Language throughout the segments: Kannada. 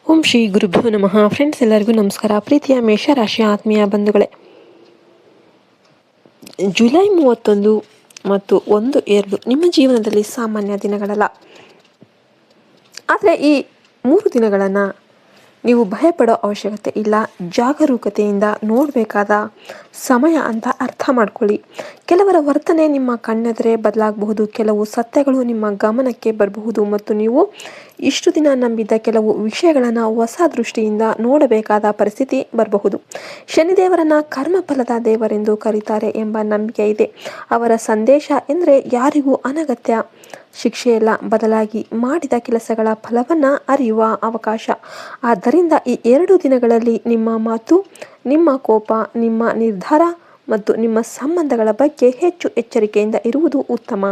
ಓಂ ಶ್ರೀ ಗುರುಭ್ಯೋ ನಮಃ. ಫ್ರೆಂಡ್ಸ್, ಎಲ್ಲರಿಗೂ ನಮಸ್ಕಾರ. ಪ್ರೀತಿಯ ಮೇಷರಾಶಿಯ ಆತ್ಮೀಯ ಬಂಧುಗಳೇ, ಜುಲೈ 31 ಮತ್ತು 1-2 ನಿಮ್ಮ ಜೀವನದಲ್ಲಿ ಸಾಮಾನ್ಯ ದಿನಗಳಲ್ಲ. ಆದರೆ ಈ 3 ದಿನಗಳನ್ನು ನೀವು ಭಯಪಡೋ ಅವಶ್ಯಕತೆ ಇಲ್ಲ. ಜಾಗರೂಕತೆಯಿಂದ ನೋಡಬೇಕಾದ ಸಮಯ ಅಂತ ಅರ್ಥ ಮಾಡ್ಕೊಳ್ಳಿ. ಕೆಲವರ ವರ್ತನೆ ನಿಮ್ಮ ಕಣ್ಣೆದುರೇ ಬದಲಾಗಬಹುದು. ಕೆಲವು ಸತ್ಯಗಳು ನಿಮ್ಮ ಗಮನಕ್ಕೆ ಬರಬಹುದು ಮತ್ತು ನೀವು ಇಷ್ಟು ದಿನ ನಂಬಿದ್ದ ಕೆಲವು ವಿಷಯಗಳನ್ನು ಹೊಸ ದೃಷ್ಟಿಯಿಂದ ನೋಡಬೇಕಾದ ಪರಿಸ್ಥಿತಿ ಬರಬಹುದು. ಶನಿದೇವರನ್ನ ಕರ್ಮಫಲದ ದೇವರೆಂದು ಕರೀತಾರೆ ಎಂಬ ನಂಬಿಕೆ ಇದೆ. ಅವರ ಸಂದೇಶ ಎಂದರೆ ಯಾರಿಗೂ ಅನಗತ್ಯ ಶಿಕ್ಷೆಯಲ್ಲ, ಬದಲಾಗಿ ಮಾಡಿದ ಕೆಲಸಗಳ ಫಲವನ್ನು ಅರಿಯುವ ಅವಕಾಶ. ಆದ್ದರಿಂದ ಈ 2 ದಿನಗಳಲ್ಲಿ ನಿಮ್ಮ ಮಾತು, ನಿಮ್ಮ ಕೋಪ, ನಿಮ್ಮ ನಿರ್ಧಾರ ಮತ್ತು ನಿಮ್ಮ ಸಂಬಂಧಗಳ ಬಗ್ಗೆ ಹೆಚ್ಚು ಎಚ್ಚರಿಕೆಯಿಂದ ಇರುವುದು ಉತ್ತಮ.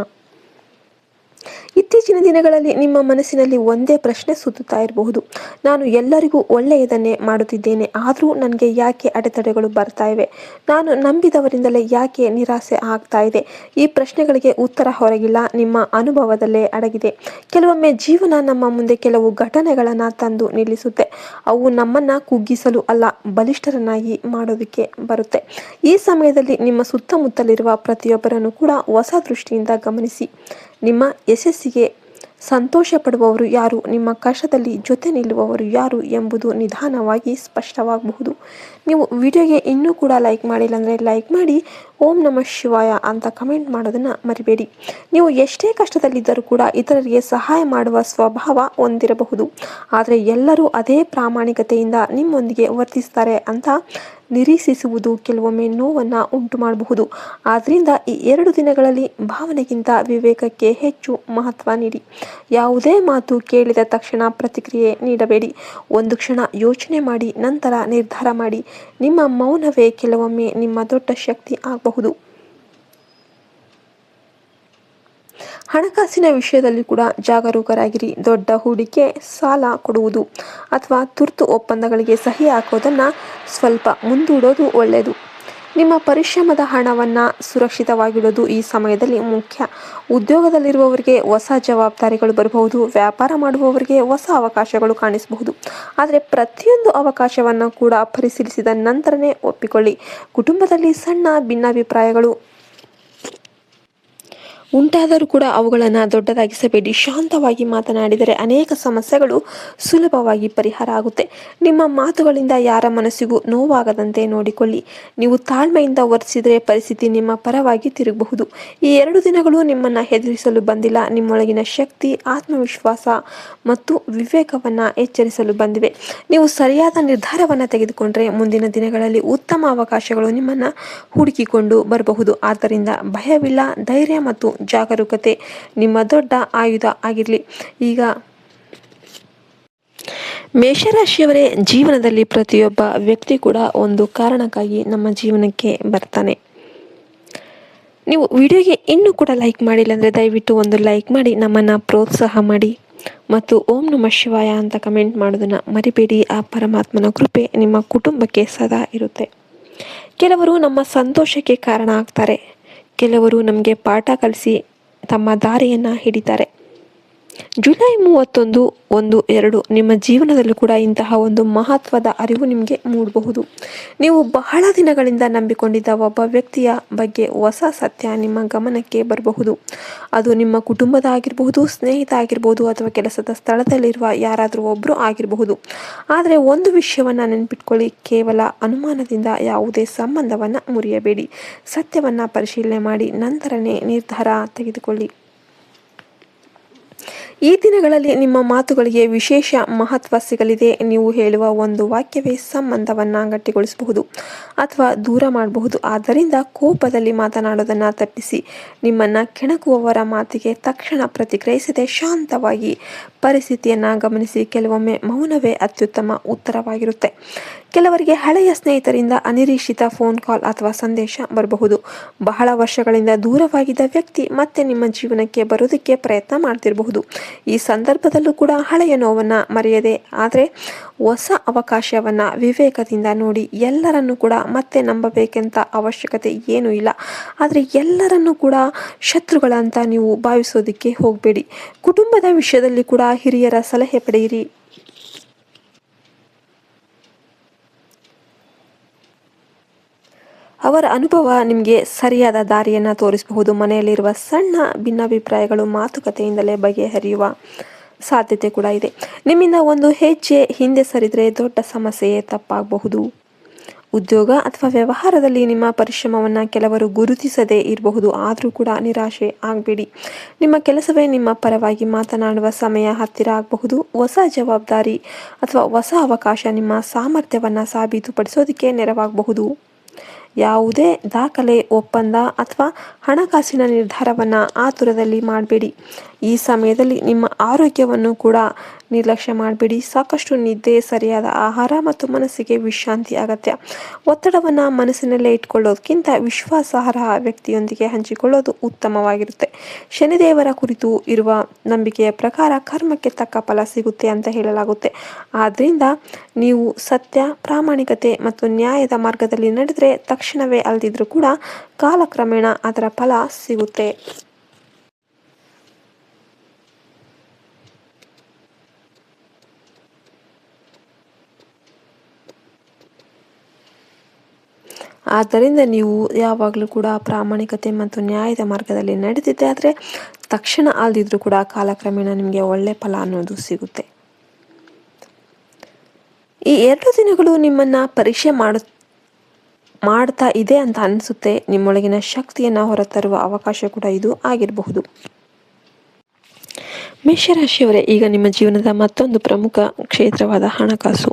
ಇತ್ತೀಚಿನ ದಿನಗಳಲ್ಲಿ ನಿಮ್ಮ ಮನಸ್ಸಿನಲ್ಲಿ ಒಂದೇ ಪ್ರಶ್ನೆ ಸುತ್ತುತ್ತಾ ಇರಬಹುದು. ನಾನು ಎಲ್ಲರಿಗೂ ಒಳ್ಳೆಯದನ್ನೇ ಮಾಡುತ್ತಿದ್ದೇನೆ, ಆದರೂ ನನಗೆ ಯಾಕೆ ಅಡೆತಡೆಗಳು ಬರ್ತಾ ಇವೆ? ನಾನು ನಂಬಿದವರಿಂದಲೇ ಯಾಕೆ ನಿರಾಸೆ ಆಗ್ತಾ ಇದೆ? ಈ ಪ್ರಶ್ನೆಗಳಿಗೆ ಉತ್ತರ ಹೊರಗಿಲ್ಲ, ನಿಮ್ಮ ಅನುಭವದಲ್ಲೇ ಅಡಗಿದೆ. ಕೆಲವೊಮ್ಮೆ ಜೀವನ ನಮ್ಮ ಮುಂದೆ ಕೆಲವು ಘಟನೆಗಳನ್ನು ತಂದು ನಿಲ್ಲಿಸುತ್ತೆ. ಅವು ನಮ್ಮನ್ನು ಕುಗ್ಗಿಸಲು ಅಲ್ಲ, ಬಲಿಷ್ಠರನ್ನಾಗಿ ಮಾಡೋದಕ್ಕೆ ಬರುತ್ತೆ. ಈ ಸಮಯದಲ್ಲಿ ನಿಮ್ಮ ಸುತ್ತಮುತ್ತಲಿರುವ ಪ್ರತಿಯೊಬ್ಬರನ್ನು ಕೂಡ ಹೊಸ ದೃಷ್ಟಿಯಿಂದ ಗಮನಿಸಿ. ನಿಮ್ಮ ಯಶಸ್ಸಿಗೆ ಸಂತೋಷ ಪಡುವವರು ಯಾರು, ನಿಮ್ಮ ಕಷ್ಟದಲ್ಲಿ ಜೊತೆ ನಿಲ್ಲುವವರು ಯಾರು ಎಂಬುದು ನಿಧಾನವಾಗಿ ಸ್ಪಷ್ಟವಾಗಬಹುದು. ನೀವು ವಿಡಿಯೋಗೆ ಇನ್ನೂ ಕೂಡ ಲೈಕ್ ಮಾಡಿಲ್ಲ ಅಂದರೆ ಲೈಕ್ ಮಾಡಿ, ಓಂ ನಮಃ ಶಿವಾಯ ಅಂತ ಕಮೆಂಟ್ ಮಾಡೋದನ್ನು ಮರಿಬೇಡಿ. ನೀವು ಎಷ್ಟೇ ಕಷ್ಟದಲ್ಲಿದ್ದರೂ ಕೂಡ ಇತರರಿಗೆ ಸಹಾಯ ಮಾಡುವ ಸ್ವಭಾವ ಹೊಂದಿರಬಹುದು, ಆದರೆ ಎಲ್ಲರೂ ಅದೇ ಪ್ರಾಮಾಣಿಕತೆಯಿಂದ ನಿಮ್ಮೊಂದಿಗೆ ವರ್ತಿಸ್ತಾರೆ ಅಂತ ನಿರೀಕ್ಷಿಸುವುದು ಕೆಲವೊಮ್ಮೆ ನೋವನ್ನು ಉಂಟು ಮಾಡಬಹುದು. ಆದ್ದರಿಂದ ಈ 2 ದಿನಗಳಲ್ಲಿ ಭಾವನೆಗಿಂತ ವಿವೇಕಕ್ಕೆ ಹೆಚ್ಚು ಮಹತ್ವ ನೀಡಿ. ಯಾವುದೇ ಮಾತು ಕೇಳಿದ ತಕ್ಷಣ ಪ್ರತಿಕ್ರಿಯೆ ನೀಡಬೇಡಿ. ಒಂದು ಕ್ಷಣ ಯೋಚನೆ ಮಾಡಿ ನಂತರ ನಿರ್ಧಾರ ಮಾಡಿ. ನಿಮ್ಮ ಮೌನವೇ ಕೆಲವೊಮ್ಮೆ ನಿಮ್ಮ ದೊಡ್ಡ ಶಕ್ತಿ ಆಗಬಹುದು. ಹಣಕಾಸಿನ ವಿಷಯದಲ್ಲಿ ಕೂಡ ಜಾಗರೂಕರಾಗಿರಿ. ದೊಡ್ಡ ಹೂಡಿಕೆ, ಸಾಲ ಕೊಡುವುದು ಅಥವಾ ತುರ್ತು ಒಪ್ಪಂದಗಳಿಗೆ ಸಹಿ ಹಾಕೋದನ್ನು ಸ್ವಲ್ಪ ಮುಂದೂಡೋದು ಒಳ್ಳೆಯದು. ನಿಮ್ಮ ಪರಿಶ್ರಮದ ಹಣವನ್ನು ಸುರಕ್ಷಿತವಾಗಿಡೋದು ಈ ಸಮಯದಲ್ಲಿ ಮುಖ್ಯ. ಉದ್ಯೋಗದಲ್ಲಿರುವವರಿಗೆ ಹೊಸ ಜವಾಬ್ದಾರಿಗಳು ಬರಬಹುದು. ವ್ಯಾಪಾರ ಮಾಡುವವರಿಗೆ ಹೊಸ ಅವಕಾಶಗಳು ಕಾಣಿಸಬಹುದು. ಆದರೆ ಪ್ರತಿಯೊಂದು ಅವಕಾಶವನ್ನು ಕೂಡ ಪರಿಶೀಲಿಸಿದ ನಂತರನೇ ಒಪ್ಪಿಕೊಳ್ಳಿ. ಕುಟುಂಬದಲ್ಲಿ ಸಣ್ಣ ಭಿನ್ನಾಭಿಪ್ರಾಯಗಳು ಉಂಟಾದರೂ ಕೂಡ ಅವುಗಳನ್ನು ದೊಡ್ಡದಾಗಿಸಬೇಡಿ. ಶಾಂತವಾಗಿ ಮಾತನಾಡಿದರೆ ಅನೇಕ ಸಮಸ್ಯೆಗಳು ಸುಲಭವಾಗಿ ಪರಿಹಾರ ಆಗುತ್ತೆ. ನಿಮ್ಮ ಮಾತುಗಳಿಂದ ಯಾರ ಮನಸ್ಸಿಗೂ ನೋವಾಗದಂತೆ ನೋಡಿಕೊಳ್ಳಿ. ನೀವು ತಾಳ್ಮೆಯಿಂದ ವರ್ತಿಸಿದರೆ ಪರಿಸ್ಥಿತಿ ನಿಮ್ಮ ಪರವಾಗಿ ತಿರುಗಬಹುದು. ಈ 2 ದಿನಗಳು ನಿಮ್ಮನ್ನು ಹೆದರಿಸಲು ಬಂದಿಲ್ಲ, ನಿಮ್ಮೊಳಗಿನ ಶಕ್ತಿ, ಆತ್ಮವಿಶ್ವಾಸ ಮತ್ತು ವಿವೇಕವನ್ನು ಎಚ್ಚರಿಸಲು ಬಂದಿವೆ. ನೀವು ಸರಿಯಾದ ನಿರ್ಧಾರವನ್ನು ತೆಗೆದುಕೊಂಡರೆ ಮುಂದಿನ ದಿನಗಳಲ್ಲಿ ಉತ್ತಮ ಅವಕಾಶಗಳು ನಿಮ್ಮನ್ನು ಹುಡುಕಿಕೊಂಡು ಬರಬಹುದು. ಆದ್ದರಿಂದ ಭಯವಿಲ್ಲ, ಧೈರ್ಯ ಮತ್ತು ಜಾಗರೂಕತೆ ನಿಮ್ಮ ದೊಡ್ಡ ಆಯುಧ ಆಗಿರಲಿ. ಈಗ ಮೇಷರಾಶಿಯವರೇ, ಜೀವನದಲ್ಲಿ ಪ್ರತಿಯೊಬ್ಬ ವ್ಯಕ್ತಿ ಕೂಡ ಒಂದು ಕಾರಣಕ್ಕಾಗಿ ನಮ್ಮ ಜೀವನಕ್ಕೆ ಬರ್ತಾನೆ. ನೀವು ವಿಡಿಯೋಗೆ ಇನ್ನೂ ಕೂಡ ಲೈಕ್ ಮಾಡಿಲ್ಲ ಅಂದರೆ ದಯವಿಟ್ಟು ಒಂದು ಲೈಕ್ ಮಾಡಿ ನಮ್ಮನ್ನು ಪ್ರೋತ್ಸಾಹ ಮಾಡಿ ಮತ್ತು ಓಂ ನಮಃ ಶಿವಾಯ ಅಂತ ಕಮೆಂಟ್ ಮಾಡೋದನ್ನು ಮರಿಬೇಡಿ. ಆ ಪರಮಾತ್ಮನ ಕೃಪೆ ನಿಮ್ಮ ಕುಟುಂಬಕ್ಕೆ ಸದಾ ಇರುತ್ತೆ. ಕೆಲವರು ನಮ್ಮ ಸಂತೋಷಕ್ಕೆ ಕಾರಣ ಆಗ್ತಾರೆ, ಕೆಲವರು ನಮಗೆ ಪಾಠ ಕಲಿಸಿ ತಮ್ಮ ದಾರಿಯನ್ನು ಹಿಡಿತಾರೆ. ಜುಲೈ 31, 1-2 ನಿಮ್ಮ ಜೀವನದಲ್ಲೂ ಕೂಡ ಇಂತಹ ಒಂದು ಮಹತ್ವದ ಅರಿವು ನಿಮಗೆ ಮೂಡಬಹುದು. ನೀವು ಬಹಳ ದಿನಗಳಿಂದ ನಂಬಿಕೊಂಡಿದ್ದ ಒಬ್ಬ ವ್ಯಕ್ತಿಯ ಬಗ್ಗೆ ಹೊಸ ಸತ್ಯ ನಿಮ್ಮ ಗಮನಕ್ಕೆ ಬರಬಹುದು. ಅದು ನಿಮ್ಮ ಕುಟುಂಬದ ಆಗಿರಬಹುದು, ಸ್ನೇಹಿತ ಆಗಿರ್ಬೋದು ಅಥವಾ ಕೆಲಸದ ಸ್ಥಳದಲ್ಲಿರುವ ಯಾರಾದರೂ ಒಬ್ಬರು ಆಗಿರಬಹುದು. ಆದರೆ ಒಂದು ವಿಷಯವನ್ನು ನೆನಪಿಟ್ಕೊಳ್ಳಿ, ಕೇವಲ ಅನುಮಾನದಿಂದ ಯಾವುದೇ ಸಂಬಂಧವನ್ನು ಮುರಿಯಬೇಡಿ. ಸತ್ಯವನ್ನು ಪರಿಶೀಲನೆ ಮಾಡಿ ನಂತರನೇ ನಿರ್ಧಾರ ತೆಗೆದುಕೊಳ್ಳಿ. ಈ ದಿನಗಳಲ್ಲಿ ನಿಮ್ಮ ಮಾತುಗಳಿಗೆ ವಿಶೇಷ ಮಹತ್ವ ಸಿಗಲಿದೆ. ನೀವು ಹೇಳುವ ಒಂದು ವಾಕ್ಯವೇ ಸಂಬಂಧವನ್ನು ಗಟ್ಟಿಗೊಳಿಸಬಹುದು ಅಥವಾ ದೂರ ಮಾಡಬಹುದು. ಆದ್ದರಿಂದ ಕೋಪದಲ್ಲಿ ಮಾತನಾಡೋದನ್ನು ತಪ್ಪಿಸಿ. ನಿಮ್ಮನ್ನು ಕೆಣಕುವವರ ಮಾತಿಗೆ ತಕ್ಷಣ ಪ್ರತಿಕ್ರಿಯಿಸದೆ ಶಾಂತವಾಗಿ ಪರಿಸ್ಥಿತಿಯನ್ನು ಗಮನಿಸಿ. ಕೆಲವೊಮ್ಮೆ ಮೌನವೇ ಅತ್ಯುತ್ತಮ ಉತ್ತರವಾಗಿರುತ್ತೆ. ಕೆಲವರಿಗೆ ಹಳೆಯ ಸ್ನೇಹಿತರಿಂದ ಅನಿರೀಕ್ಷಿತ ಫೋನ್ ಕಾಲ್ ಅಥವಾ ಸಂದೇಶ ಬರಬಹುದು. ಬಹಳ ವರ್ಷಗಳಿಂದ ದೂರವಾಗಿದ್ದ ವ್ಯಕ್ತಿ ಮತ್ತೆ ನಿಮ್ಮ ಜೀವನಕ್ಕೆ ಬರೋದಕ್ಕೆ ಪ್ರಯತ್ನ ಮಾಡ್ತಿರಬಹುದು. ಈ ಸಂದರ್ಭದಲ್ಲೂ ಕೂಡ ಹಳೆಯ ನೋವನ್ನು ಮರೆಯದೆ ಆದರೆ ಹೊಸ ಅವಕಾಶವನ್ನು ವಿವೇಕದಿಂದ ನೋಡಿ. ಎಲ್ಲರನ್ನೂ ಕೂಡ ಮತ್ತೆ ನಂಬಬೇಕೆಂತ ಅವಶ್ಯಕತೆ ಏನೂ ಇಲ್ಲ, ಆದರೆ ಎಲ್ಲರನ್ನೂ ಕೂಡ ಶತ್ರುಗಳಂತ ನೀವು ಭಾವಿಸೋದಕ್ಕೆ ಹೋಗಬೇಡಿ. ಕುಟುಂಬದ ವಿಷಯದಲ್ಲಿ ಕೂಡ ಹಿರಿಯರ ಸಲಹೆ ಪಡೆಯಿರಿ. ಅವರ ಅನುಭವ ನಿಮಗೆ ಸರಿಯಾದ ದಾರಿಯನ್ನು ತೋರಿಸಬಹುದು. ಮನೆಯಲ್ಲಿರುವ ಸಣ್ಣ ಭಿನ್ನಾಭಿಪ್ರಾಯಗಳು ಮಾತುಕತೆಯಿಂದಲೇ ಬಗೆಹರಿಯುವ ಸಾಧ್ಯತೆ ಕೂಡ ಇದೆ. ನಿಮ್ಮಿಂದ ಒಂದು ಹೆಜ್ಜೆ ಹಿಂದೆ ಸರಿದರೆ ದೊಡ್ಡ ಸಮಸ್ಯೆಯೇ ತಪ್ಪಾಗಬಹುದು. ಉದ್ಯೋಗ ಅಥವಾ ವ್ಯವಹಾರದಲ್ಲಿ ನಿಮ್ಮ ಪರಿಶ್ರಮವನ್ನು ಕೆಲವರು ಗುರುತಿಸದೇ ಇರಬಹುದು. ಆದರೂ ಕೂಡ ನಿರಾಶೆ ಆಗಬೇಡಿ. ನಿಮ್ಮ ಕೆಲಸವೇ ನಿಮ್ಮ ಪರವಾಗಿ ಮಾತನಾಡುವ ಸಮಯ ಹತ್ತಿರ ಆಗಬಹುದು. ಹೊಸ ಜವಾಬ್ದಾರಿ ಅಥವಾ ಹೊಸ ಅವಕಾಶ ನಿಮ್ಮ ಸಾಮರ್ಥ್ಯವನ್ನು ಸಾಬೀತುಪಡಿಸೋದಕ್ಕೆ ನೆರವಾಗಬಹುದು. ಯಾವುದೇ ದಾಖಲೆ, ಒಪ್ಪಂದ ಅಥವಾ ಹಣಕಾಸಿನ ನಿರ್ಧಾರವನ್ನು ಆತುರದಲ್ಲಿ ಮಾಡಬೇಡಿ. ಈ ಸಮಯದಲ್ಲಿ ನಿಮ್ಮ ಆರೋಗ್ಯವನ್ನು ಕೂಡ ನಿರ್ಲಕ್ಷ್ಯ ಮಾಡಬೇಡಿ. ಸಾಕಷ್ಟು ನಿದ್ದೆ, ಸರಿಯಾದ ಆಹಾರ ಮತ್ತು ಮನಸ್ಸಿಗೆ ವಿಶ್ರಾಂತಿ ಅಗತ್ಯ. ಒತ್ತಡವನ್ನು ಮನಸ್ಸಿನಲ್ಲೇ ಇಟ್ಕೊಳ್ಳೋದಕ್ಕಿಂತ ವಿಶ್ವಾಸಾರ್ಹ ವ್ಯಕ್ತಿಯೊಂದಿಗೆ ಹಂಚಿಕೊಳ್ಳೋದು ಉತ್ತಮವಾಗಿರುತ್ತೆ. ಶನಿದೇವರ ಕುರಿತು ಇರುವ ನಂಬಿಕೆಯ ಪ್ರಕಾರ ಕರ್ಮಕ್ಕೆ ತಕ್ಕ ಫಲ ಸಿಗುತ್ತೆ ಅಂತ ಹೇಳಲಾಗುತ್ತೆ. ಆದ್ದರಿಂದ ನೀವು ಸತ್ಯ, ಪ್ರಾಮಾಣಿಕತೆ ಮತ್ತು ನ್ಯಾಯದ ಮಾರ್ಗದಲ್ಲಿ ನಡೆದರೆ ತಕ್ಷಣವೇ ಅಲ್ದಿದ್ರೂ ಕೂಡ ಕಾಲಕ್ರಮೇಣ ಅದರ ಫಲ ಸಿಗುತ್ತೆ. ಆದ್ದರಿಂದ ನೀವು ಯಾವಾಗಲೂ ಕೂಡ ಪ್ರಾಮಾಣಿಕತೆ ಮತ್ತು ನ್ಯಾಯದ ಮಾರ್ಗದಲ್ಲಿ ನಡೆದಿದ್ದೆ ಆದರೆ ತಕ್ಷಣ ಅಲ್ದಿದ್ರೂ ಕೂಡ ಕಾಲಕ್ರಮೇಣ ನಿಮಗೆ ಒಳ್ಳೆ ಫಲ ಅನ್ನೋದು ಸಿಗುತ್ತೆ. ಈ 2 ದಿನಗಳು ನಿಮ್ಮನ್ನು ಪರೀಕ್ಷೆ ಮಾಡ್ತಾ ಇದೆ ಅಂತ ಅನಿಸುತ್ತೆ. ನಿಮ್ಮೊಳಗಿನ ಶಕ್ತಿಯನ್ನು ಹೊರತರುವ ಅವಕಾಶ ಕೂಡ ಇದು ಆಗಿರಬಹುದು. ಮೇಷರಾಶಿಯವರೇ, ಈಗ ನಿಮ್ಮ ಜೀವನದ ಮತ್ತೊಂದು ಪ್ರಮುಖ ಕ್ಷೇತ್ರವಾದ ಹಣಕಾಸು,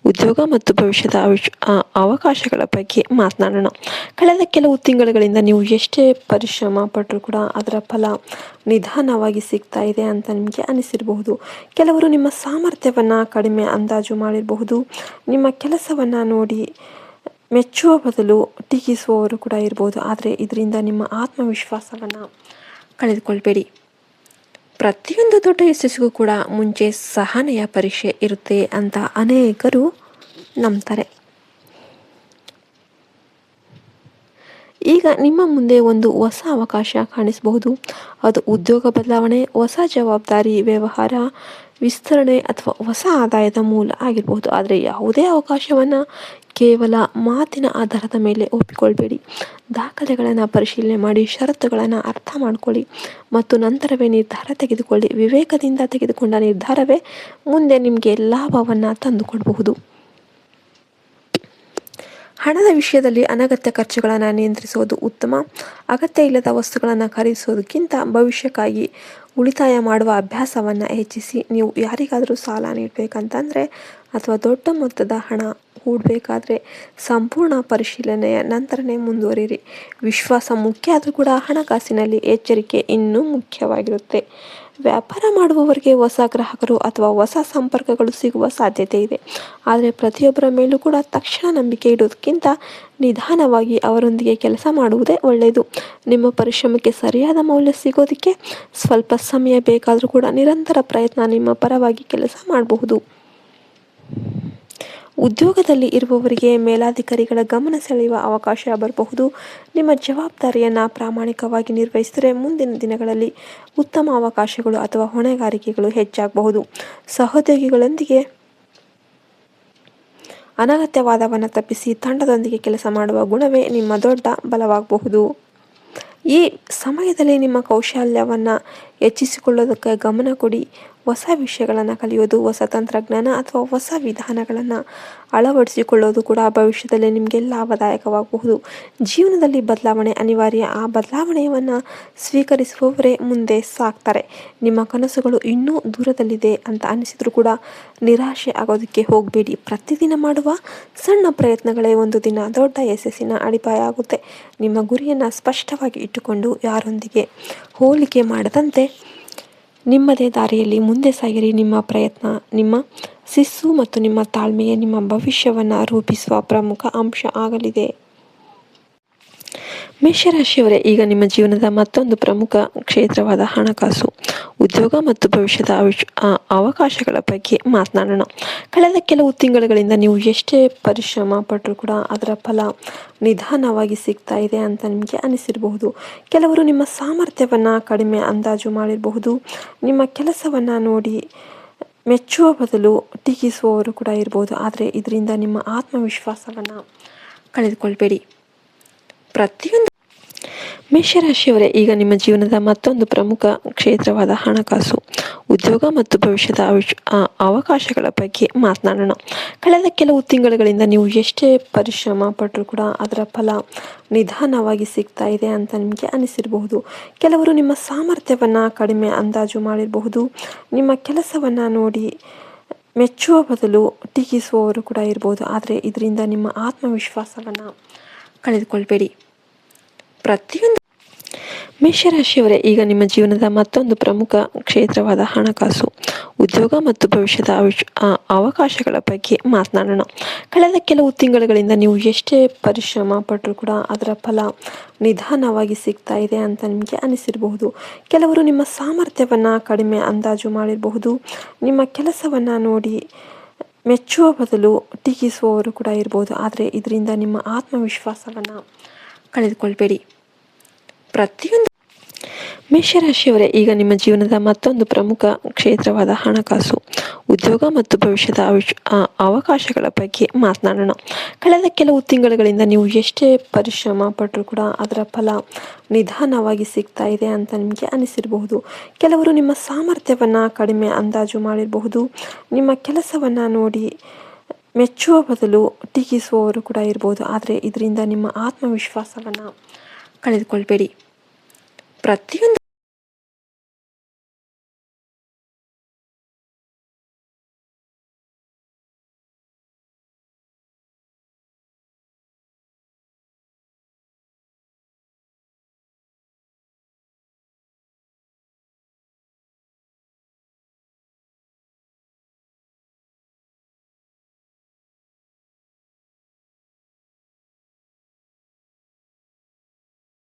ಉದ್ಯೋಗ ಮತ್ತು ಭವಿಷ್ಯದ ಅವಕಾಶಗಳ ಬಗ್ಗೆ ಮಾತನಾಡೋಣ. ಕಳೆದ ಕೆಲವು ತಿಂಗಳುಗಳಿಂದ ನೀವು ಎಷ್ಟೇ ಪರಿಶ್ರಮ ಪಟ್ಟರೂ ಕೂಡ ಅದರ ಫಲ ನಿಧಾನವಾಗಿ ಸಿಗ್ತಾ ಇದೆ ಅಂತ ನಿಮಗೆ ಅನಿಸಿರಬಹುದು. ಕೆಲವರು ನಿಮ್ಮ ಸಾಮರ್ಥ್ಯವನ್ನು ಕಡಿಮೆ ಅಂದಾಜು ಮಾಡಿರಬಹುದು. ನಿಮ್ಮ ಕೆಲಸವನ್ನು ನೋಡಿ ಮೆಚ್ಚುವ ಬದಲು ಟೀಕಿಸುವವರು ಕೂಡ ಇರ್ಬೋದು. ಆದರೆ ಇದರಿಂದ ನಿಮ್ಮ ಆತ್ಮವಿಶ್ವಾಸವನ್ನು ಕಳೆದುಕೊಳ್ಬೇಡಿ. ಪ್ರತಿಯೊಂದು ದೊಡ್ಡ ಯಶಸ್ಸಿಗೂ ಕೂಡ ಮುಂಚೆ ಸಹನೆಯ ಪರೀಕ್ಷೆ ಇರುತ್ತೆ ಅಂತ ಅನೇಕರು ನಂಬ್ತಾರೆ. ಈಗ ನಿಮ್ಮ ಮುಂದೆ ಒಂದು ಹೊಸ ಅವಕಾಶ ಕಾಣಿಸಬಹುದು. ಅದು ಉದ್ಯೋಗ ಬದಲಾವಣೆ, ಹೊಸ ಜವಾಬ್ದಾರಿ, ವ್ಯವಹಾರ ವಿಸ್ತರಣೆ ಅಥವಾ ಹೊಸ ಆದಾಯದ ಮೂಲ ಆಗಿರಬಹುದು. ಆದರೆ ಯಾವುದೇ ಅವಕಾಶವನ್ನು ಕೇವಲ ಮಾತಿನ ಆಧಾರದ ಮೇಲೆ ಒಪ್ಪಿಕೊಳ್ಬೇಡಿ. ದಾಖಲೆಗಳನ್ನು ಪರಿಶೀಲನೆ ಮಾಡಿ, ಷರತ್ತುಗಳನ್ನು ಅರ್ಥ ಮಾಡ್ಕೊಳ್ಳಿ ಮತ್ತು ನಂತರವೇ ನಿರ್ಧಾರ ತೆಗೆದುಕೊಳ್ಳಿ. ವಿವೇಕದಿಂದ ತೆಗೆದುಕೊಂಡ ನಿರ್ಧಾರವೇ ಮುಂದೆ ನಿಮಗೆ ಲಾಭವನ್ನು ತಂದುಕೊಡಬಹುದು. ಹಣದ ವಿಷಯದಲ್ಲಿ ಅನಗತ್ಯ ಖರ್ಚುಗಳನ್ನು ನಿಯಂತ್ರಿಸುವುದು ಉತ್ತಮ. ಅಗತ್ಯ ಇಲ್ಲದ ವಸ್ತುಗಳನ್ನು ಖರೀದಿಸೋದಕ್ಕಿಂತ ಭವಿಷ್ಯಕ್ಕಾಗಿ ಉಳಿತಾಯ ಮಾಡುವ ಅಭ್ಯಾಸವನ್ನು ಹೆಚ್ಚಿಸಿ. ನೀವು ಯಾರಿಗಾದರೂ ಸಾಲ ನೀಡಬೇಕಂತಂದರೆ ಅಥವಾ ದೊಡ್ಡ ಮೊತ್ತದ ಹಣ ಹೂಡಬೇಕಾದ್ರೆ ಸಂಪೂರ್ಣ ಪರಿಶೀಲನೆಯ ನಂತರನೇ ಮುಂದುವರಿಯಿರಿ. ವಿಶ್ವಾಸ ಮುಖ್ಯ ಆದರೂ ಕೂಡ ಹಣಕಾಸಿನಲ್ಲಿ ಎಚ್ಚರಿಕೆ ಇನ್ನೂ ಮುಖ್ಯವಾಗಿರುತ್ತೆ. ವ್ಯಾಪಾರ ಮಾಡುವವರಿಗೆ ಹೊಸ ಗ್ರಾಹಕರು ಅಥವಾ ಹೊಸ ಸಂಪರ್ಕಗಳು ಸಿಗುವ ಸಾಧ್ಯತೆ ಇದೆ. ಆದರೆ ಪ್ರತಿಯೊಬ್ಬರ ಮೇಲೂ ಕೂಡ ತಕ್ಷಣ ನಂಬಿಕೆ ಇಡೋದಕ್ಕಿಂತ ನಿಧಾನವಾಗಿ ಅವರೊಂದಿಗೆ ಕೆಲಸ ಮಾಡುವುದೇ ಒಳ್ಳೆಯದು. ನಿಮ್ಮ ಪರಿಶ್ರಮಕ್ಕೆ ಸರಿಯಾದ ಮೌಲ್ಯ ಸಿಗೋದಕ್ಕೆ ಸ್ವಲ್ಪ ಸಮಯ ಬೇಕಾದರೂ ಕೂಡ ನಿರಂತರ ಪ್ರಯತ್ನ ನಿಮ್ಮ ಪರವಾಗಿ ಕೆಲಸ ಮಾಡಬಹುದು. ಉದ್ಯೋಗದಲ್ಲಿ ಇರುವವರಿಗೆ ಮೇಲಾಧಿಕಾರಿಗಳ ಗಮನ ಸೆಳೆಯುವ ಅವಕಾಶ ಬರಬಹುದು. ನಿಮ್ಮ ಜವಾಬ್ದಾರಿಯನ್ನು ಪ್ರಾಮಾಣಿಕವಾಗಿ ನಿರ್ವಹಿಸಿದರೆ ಮುಂದಿನ ದಿನಗಳಲ್ಲಿ ಉತ್ತಮ ಅವಕಾಶಗಳು ಅಥವಾ ಹೊಣೆಗಾರಿಕೆಗಳು ಹೆಚ್ಚಾಗಬಹುದು. ಸಹೋದ್ಯೋಗಿಗಳೊಂದಿಗೆ ಅನಗತ್ಯವಾದವನ್ನು ತಪ್ಪಿಸಿ ತಂಡದೊಂದಿಗೆ ಕೆಲಸ ಮಾಡುವ ಗುಣವೇ ನಿಮ್ಮ ದೊಡ್ಡ ಬಲವಾಗಬಹುದು. ಈ ಸಮಯದಲ್ಲಿ ನಿಮ್ಮ ಕೌಶಲ್ಯವನ್ನು ಹೆಚ್ಚಿಸಿಕೊಳ್ಳೋದಕ್ಕೆ ಗಮನ ಕೊಡಿ. ಹೊಸ ವಿಷಯಗಳನ್ನು ಕಲಿಯೋದು, ಹೊಸ ತಂತ್ರಜ್ಞಾನ ಅಥವಾ ಹೊಸ ವಿಧಾನಗಳನ್ನು ಅಳವಡಿಸಿಕೊಳ್ಳೋದು ಕೂಡ ಭವಿಷ್ಯದಲ್ಲಿ ನಿಮಗೆ ಲಾಭದಾಯಕವಾಗಬಹುದು. ಜೀವನದಲ್ಲಿ ಬದಲಾವಣೆ ಅನಿವಾರ್ಯ. ಆ ಬದಲಾವಣೆಯನ್ನು ಸ್ವೀಕರಿಸುವವರೇ ಮುಂದೆ ಸಾಗ್ತಾರೆ. ನಿಮ್ಮ ಕನಸುಗಳು ಇನ್ನೂ ದೂರದಲ್ಲಿದೆ ಅಂತ ಅನಿಸಿದರೂ ಕೂಡ ನಿರಾಶೆ ಆಗೋದಕ್ಕೆ ಹೋಗಬೇಡಿ. ಪ್ರತಿದಿನ ಮಾಡುವ ಸಣ್ಣ ಪ್ರಯತ್ನಗಳೇ ಒಂದು ದಿನ ದೊಡ್ಡ ಯಶಸ್ಸಿನ ಅಡಿಪಾಯ ಆಗುತ್ತೆ. ನಿಮ್ಮ ಗುರಿಯನ್ನು ಸ್ಪಷ್ಟವಾಗಿ ಇಟ್ಟುಕೊಂಡು ಯಾರೊಂದಿಗೆ ಹೋಲಿಕೆ ಮಾಡದಂತೆ ನಿಮ್ಮದೇ ದಾರಿಯಲ್ಲಿ ಮುಂದೆ ಸಾಗಿರಿ. ನಿಮ್ಮ ಪ್ರಯತ್ನ, ನಿಮ್ಮ ಶಿಸ್ತು ಮತ್ತು ನಿಮ್ಮ ತಾಳ್ಮೆಯೇ ನಿಮ್ಮ ಭವಿಷ್ಯವನ್ನು ರೂಪಿಸುವ ಪ್ರಮುಖ ಅಂಶ ಆಗಲಿದೆ. ಮೇಷರಾಶಿಯವರೇ, ಈಗ ನಿಮ್ಮ ಜೀವನದ ಮತ್ತೊಂದು ಪ್ರಮುಖ ಕ್ಷೇತ್ರವಾದ ಹಣಕಾಸು, ಉದ್ಯೋಗ ಮತ್ತು ಭವಿಷ್ಯದ ಅವಕಾಶಗಳ ಬಗ್ಗೆ ಮಾತನಾಡೋಣ. ಕಳೆದ ಕೆಲವು ತಿಂಗಳುಗಳಿಂದ ನೀವು ಎಷ್ಟೇ ಪರಿಶ್ರಮ ಪಟ್ಟರೂ ಕೂಡ ಅದರ ಫಲ ನಿಧಾನವಾಗಿ ಸಿಗ್ತಾ ಇದೆ ಅಂತ ನಿಮಗೆ ಅನಿಸಿರಬಹುದು. ಕೆಲವರು ನಿಮ್ಮ ಸಾಮರ್ಥ್ಯವನ್ನು ಕಡಿಮೆ ಅಂದಾಜು ಮಾಡಿರಬಹುದು. ನಿಮ್ಮ ಕೆಲಸವನ್ನು ನೋಡಿ ಮೆಚ್ಚುವ ಬದಲು ಟೀಕಿಸುವವರು ಕೂಡ ಇರ್ಬೋದು. ಆದರೆ ಇದರಿಂದ ನಿಮ್ಮ ಆತ್ಮವಿಶ್ವಾಸವನ್ನು ಕಳೆದುಕೊಳ್ಬೇಡಿ. ಪ್ರತಿಯೊಂದು ಮೇಷರಾಶಿಯವರೇ, ಈಗ ನಿಮ್ಮ ಜೀವನದ ಮತ್ತೊಂದು ಪ್ರಮುಖ ಕ್ಷೇತ್ರವಾದ ಹಣಕಾಸು, ಉದ್ಯೋಗ ಮತ್ತು ಭವಿಷ್ಯದ ಅವಕಾಶಗಳ ಬಗ್ಗೆ ಮಾತನಾಡೋಣ. ಕಳೆದ ಕೆಲವು ತಿಂಗಳುಗಳಿಂದ ನೀವು ಎಷ್ಟೇ ಪರಿಶ್ರಮ ಪಟ್ಟರೂ ಕೂಡ ಅದರ ಫಲ ನಿಧಾನವಾಗಿ ಸಿಗ್ತಾ ಇದೆ ಅಂತ ನಿಮಗೆ ಅನಿಸಿರಬಹುದು. ಕೆಲವರು ನಿಮ್ಮ ಸಾಮರ್ಥ್ಯವನ್ನು ಕಡಿಮೆ ಅಂದಾಜು ಮಾಡಿರಬಹುದು. ನಿಮ್ಮ ಕೆಲಸವನ್ನು ನೋಡಿ ಮೆಚ್ಚುವ ಬದಲು ಟೀಕಿಸುವವರು ಕೂಡ ಇರ್ಬೋದು. ಆದರೆ ಇದರಿಂದ ನಿಮ್ಮ ಆತ್ಮವಿಶ್ವಾಸವನ್ನು ಕಳೆದುಕೊಳ್ಬೇಡಿ. ಪ್ರತಿಯೊಂದು ಮೇಷರಾಶಿಯವರೇ, ಈಗ ನಿಮ್ಮ ಜೀವನದ ಮತ್ತೊಂದು ಪ್ರಮುಖ ಕ್ಷೇತ್ರವಾದ ಹಣಕಾಸು, ಉದ್ಯೋಗ ಮತ್ತು ಭವಿಷ್ಯದ ಅವಕಾಶಗಳ ಬಗ್ಗೆ ಮಾತನಾಡೋಣ. ಕಳೆದ ಕೆಲವು ತಿಂಗಳುಗಳಿಂದ ನೀವು ಎಷ್ಟೇ ಪರಿಶ್ರಮ ಪಟ್ಟರೂ ಕೂಡ ಅದರ ಫಲ ನಿಧಾನವಾಗಿ ಸಿಗ್ತಾ ಇದೆ ಅಂತ ನಿಮಗೆ ಅನಿಸಿರಬಹುದು. ಕೆಲವರು ನಿಮ್ಮ ಸಾಮರ್ಥ್ಯವನ್ನು ಕಡಿಮೆ ಅಂದಾಜು ಮಾಡಿರಬಹುದು. ನಿಮ್ಮ ಕೆಲಸವನ್ನು ನೋಡಿ ಮೆಚ್ಚುವ ಬದಲು ಟೀಕಿಸುವವರು ಕೂಡ ಇರ್ಬೋದು. ಆದರೆ ಇದರಿಂದ ನಿಮ್ಮ ಆತ್ಮವಿಶ್ವಾಸವನ್ನು ಕಳೆದುಕೊಳ್ಬೇಡಿ. ಪ್ರತಿಯೊಂದು ಮೇಷರಾಶಿಯವರೇ, ಈಗ ನಿಮ್ಮ ಜೀವನದ ಮತ್ತೊಂದು ಪ್ರಮುಖ ಕ್ಷೇತ್ರವಾದ ಹಣಕಾಸು, ಉದ್ಯೋಗ ಮತ್ತು ಭವಿಷ್ಯದ ಅವಕಾಶಗಳ ಬಗ್ಗೆ ಮಾತನಾಡೋಣ. ಕಳೆದ ಕೆಲವು ತಿಂಗಳುಗಳಿಂದ ನೀವು ಎಷ್ಟೇ ಪರಿಶ್ರಮ ಪಟ್ಟರೂ ಕೂಡ ಅದರ ಫಲ ನಿಧಾನವಾಗಿ ಸಿಗ್ತಾ ಇದೆ ಅಂತ ನಿಮಗೆ ಅನಿಸಿರಬಹುದು. ಕೆಲವರು ನಿಮ್ಮ ಸಾಮರ್ಥ್ಯವನ್ನು ಕಡಿಮೆ ಅಂದಾಜು ಮಾಡಿರಬಹುದು. ನಿಮ್ಮ ಕೆಲಸವನ್ನು ನೋಡಿ ಮೆಚ್ಚುವ ಬದಲು ಟೀಕಿಸುವವರು ಕೂಡ ಇರ್ಬೋದು. ಆದರೆ ಇದರಿಂದ ನಿಮ್ಮ ಆತ್ಮವಿಶ್ವಾಸವನ್ನು ಕಳೆದುಕೊಳ್ಬೇಡಿ. ಪ್ರತಿಯೊಂದು